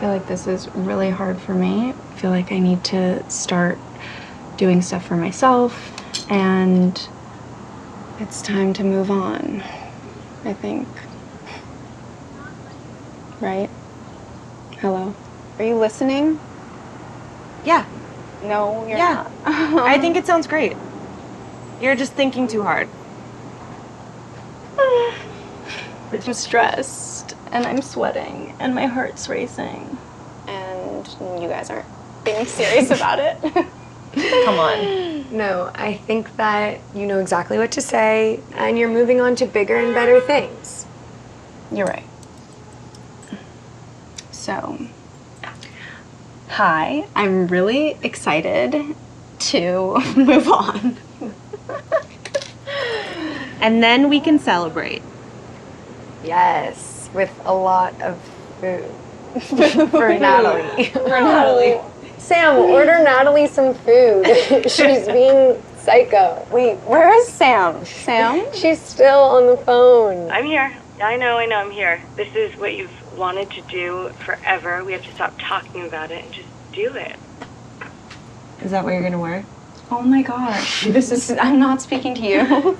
feel like this is really hard for me. I feel like I need to start doing stuff for myself, and it's time to move on, I think. Right? Hello? Are you listening? Yeah. No, you're not. I think it sounds great. You're just thinking too hard. I'm stressed, and I'm sweating, and my heart's racing. And you guys aren't being serious about it. Come on. No, I think that you know exactly what to say, and you're moving on to bigger and better things. You're right. So, hi, I'm really excited to move on. And then we can celebrate. Yes, with a lot of food. For Natalie. For Natalie. Sam, order Natalie some food. She's being psycho. Wait, where is Sam? Sam? She's still on the phone. I'm here. I know, I'm here. This is what you've wanted to do forever. We have to stop talking about it and just do it. Is that what you're gonna wear? Oh my gosh, I'm not speaking to you.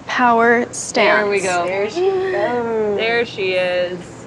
Power stance. There we go. There she goes. There she is.